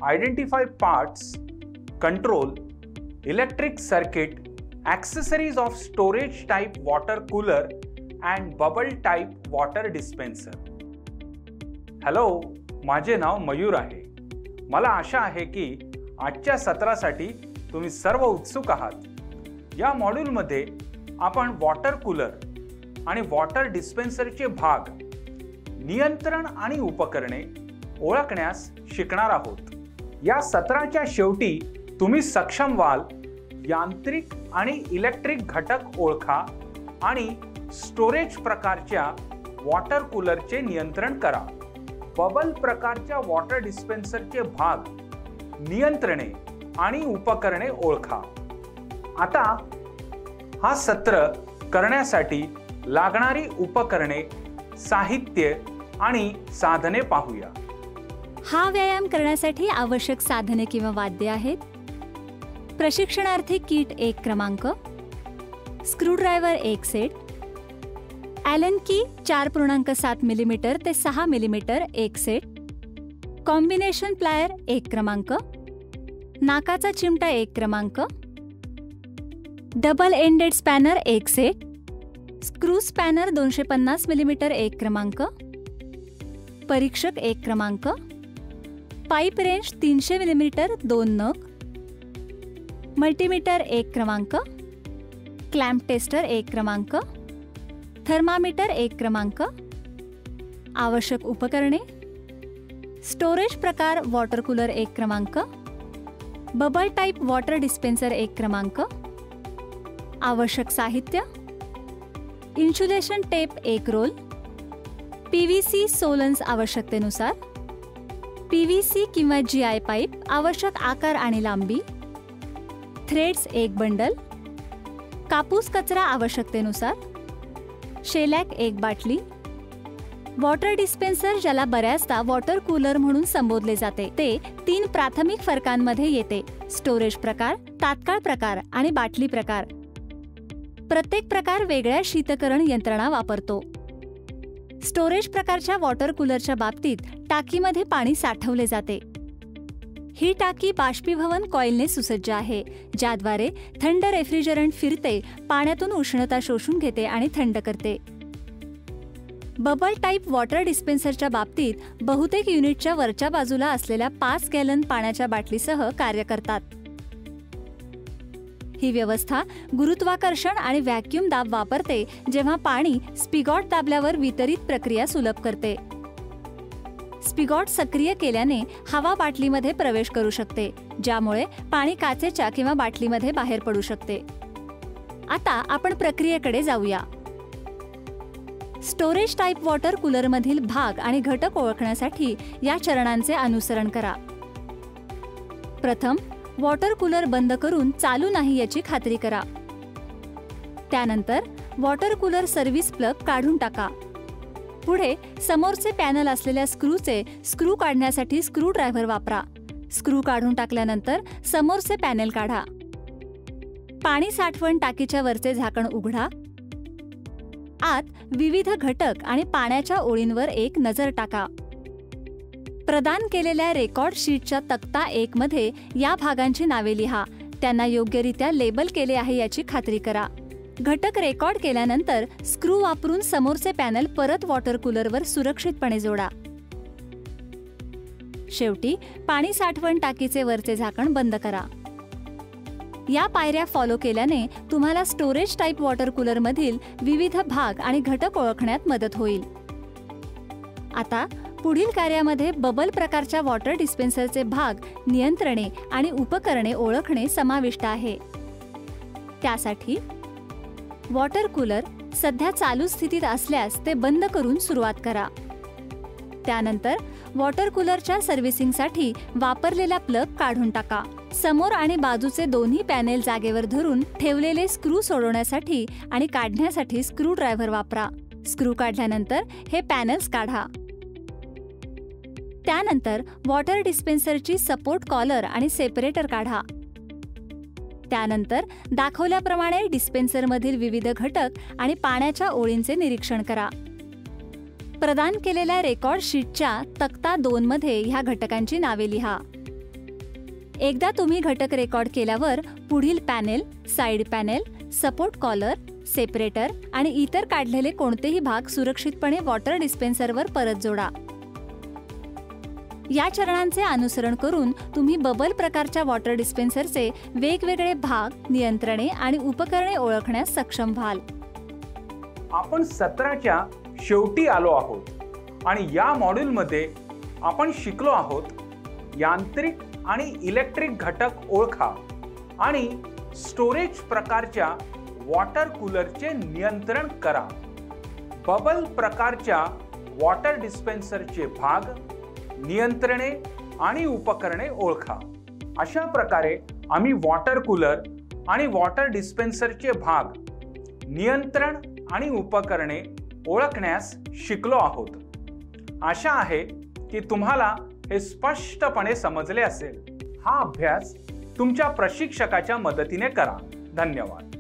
identify parts, control, electric circuit, accessories of storage type water cooler and bubble type water dispenser. Hello, माझे नाव मयूर आहे. मला आशा आहे की आजच्या सत्रासाठी तुम्ही सर्व उत्सुक आहात. या मॉड्यूलमध्ये आपण वॉटर कूलर आणि वॉटर डिस्पेन्सरचे भाग, नियंत्रण आणि उपकरणे ओळखण्यास शिकणार आहोत. या सत्राच्या शेवटी तुम्ही सक्षम व्हाल यांत्रिक आणि इलेक्ट्रिक घटक ओळखा आणि स्टोरेज प्रकारच्या वॉटर कूलरचे नियंत्रण करा. बबल प्रकारच्या वॉटर डिस्पेन्सरचे भाग, नियंत्रणे आणि उपकरणे ओळखा. आता हा सत्र करण्यासाठी लागणारी उपकरणे, साहित्य आणि साधने पाहूया. हा व्यायाम करण्यासाठी आवश्यक साधने किंवा वाद्ये आहेत. प्रशिक्षणार्थी किट 1 क्रमांक, स्क्रूड्रायव्हर 1 सेट, ॲलन की 4.7 मिलीमीटर ते 6 मिलीमीटर 1 सेट, कॉम्बिनेशन प्लायर 1 क्रमांक, नाकाचा चिमटा 1 क्रमांक, double ended spanner 1 set, screw spanner 250 millimetre 1 क्रमांक, परीक्षक 1 क्रमांक, पाईप रेंज 300 मिलीमीटर 2 नग, मल्टीमीटर 1 क्रमांक, क्लॅम्प टेस्टर 1 क्रमांक, थर्मामीटर 1 क्रमांक. आवश्यक उपकरणे: स्टोरेज प्रकार वॉटर कूलर 1 क्रमांक, बबल टाईप वॉटर डिस्पेन्सर 1 क्रमांक. आवश्यक साहित्य: इन्सुलेशन टेप 1 रोल, PVC सोलन्स आवश्यकतेनुसार, PVC किंवा GI पाईप आवश्यक आकार आणि लांबी, थ्रेड्स 1 बंडल, कापूस कचरा आवश्यकतेनुसार, शेलॅक 1 बाटली. वॉटर डिस्पेन्सर, ज्याला बऱ्याचदा वॉटर कूलर म्हणून संबोधले जाते, ते 3 प्राथमिक फरकांमध्ये येते: स्टोरेज प्रकार, तात्काळ प्रकार आणि बाटली प्रकार. प्रत्येक प्रकार वेगळ्या शीतकरण यंत्रणा वापरतो. स्टोरेज प्रकारच्या वॉटर कूलरच्या बाबतीत टाकीमध्ये पाणी साठवले जाते. ही टाकी बाष्पीभवन कॉइलने सुसज्ज आहे, ज्याद्वारे थंड रेफ्रिजरंट फिरते, पाण्यातून उष्णता शोषून घेते आणि थंड करते. बबल टाईप वॉटर डिस्पेन्सरच्या बाबतीत बहुतेक युनिटच्या वरच्या बाजूला असलेल्या 5 गॅलन पाण्याच्या बाटलीसह कार्य करतात. ही व्यवस्था गुरुत्वाकर्षण आणि व्हॅक्यूम दाब वापरते, जेव्हा पाणी स्पिगॉट दाबल्यावर वितरित प्रक्रिया सुलभ करते. स्पिगॉट सक्रिय केल्याने हवा बाटलीमध्ये प्रवेश करू शकते, ज्यामुळे पाणी काचेच्या किंवा बाटलीमध्ये बाहेर पडू शकते. आता आपण प्रक्रियेकडे जाऊया. स्टोरेज टाईप वॉटर कूलरमधील भाग आणि घटक ओळखण्यासाठी या चरणांचे अनुसरण करा. प्रथम, वॉटर कूलर बंद करून चालू नाही याची खात्री करा. त्यानंतर वॉटर कूलर सर्व्हिस प्लग काढून टाका. पुढे समोरचे पॅनल असलेल्या स्क्रूचे स्क्रू काढण्यासाठी स्क्रू ड्रायव्हर वापरा. स्क्रू काढून टाकल्यानंतर समोरचे पॅनेल काढा. पाणी साठवण टाकीच्या वरचे झाकण उघडा. आत विविध घटक आणि पाण्याच्या ओळींवर एक नजर टाका. प्रदान केलेल्या रेकॉर्ड शीटच्या तक्ता 1 मध्ये या भागांची नावे लिहा. त्यांना योग्यरित्या लेबल केले आहे याची खात्री करा. घटक रेकॉर्ड केल्यानंतर स्क्रू वापरून समोरचे पॅनल परत वॉटर कूलरवर सुरक्षितपणे जोडा. शेवटी पाणी साठवण टाकीचे वरचे झाकण बंद करा. या पायऱ्या फॉलो केल्याने तुम्हाला स्टोरेज टाईप वॉटर कूलरमधील विविध भाग आणि घटक ओळखण्यात मदत होईल. आता पुढील कार्यामध्ये बबल प्रकारच्या वॉटर डिस्पेन्सरचे भाग, नियंत्रणे आणि उपकरणे ओळखणे समाविष्ट आहे. त्यासाठी वॉटर कूलर सध्या चालू स्थितीत असल्यास ते बंद करून सुरुवात करा. त्यानंतर वॉटर कूलरच्या सर्व्हिसिंगसाठी वापरलेला प्लग काढून टाका. समोर आणि बाजूचे दोन्ही पॅनेल जागेवर धरून ठेवलेले स्क्रू सोडवण्यासाठी आणि काढण्यासाठी स्क्रू ड्रायव्हर वापरा. स्क्रू काढल्यानंतर हे पॅनेल्स काढा. त्यानंतर वॉटर डिस्पेन्सरची सपोर्ट कॉलर आणि सेपरेटर काढा. त्यानंतर दाखवल्याप्रमाणे डिस्पेन्सरमधील विविध घटक आणि पाण्याच्या ओळींचे निरीक्षण करा. प्रदान केलेल्या रेकॉर्ड शीटच्या तक्ता 2 मध्ये ह्या घटकांची नावे लिहा. एकदा तुम्ही घटक रेकॉर्ड केल्यावर पुढील panel, side panel, support collar, separator आणि इतर काढलेले कोणतेही भाग सुरक्षितपणे वॉटर डिस्पेन्सरवर परत जोडा. या चरणांचे अनुसरण करून तुम्ही बबल प्रकारच्या वॉटर डिस्पेन्सरचे वेगवेगळे भाग, नियंत्रणे आणि उपकरणे ओळखण्यास सक्षम व्हाल. आपण सत्राच्या शेवटी आलो आहोत आणि या मॉड्यूलमध्ये आपण शिकलो आहोत यांत्रिक आणि इलेक्ट्रिक घटक ओळखा आणि स्टोरेज प्रकारच्या वॉटर कूलरचे नियंत्रण करा. बबल प्रकारच्या वॉटर डिस्पेन्सरचे भाग, नियंत्रणे आणि उपकरणे ओळखा. अशा प्रकारे आम्ही वॉटर कूलर आणि वॉटर डिस्पेन्सरचे भाग, नियंत्रण आणि उपकरणे ओळखण्यास शिकलो आहोत. आशा आहे की तुम्हाला हे स्पष्टपणे समजले असेल. हा अभ्यास तुमच्या प्रशिक्षकाच्या मदतीने करा. धन्यवाद.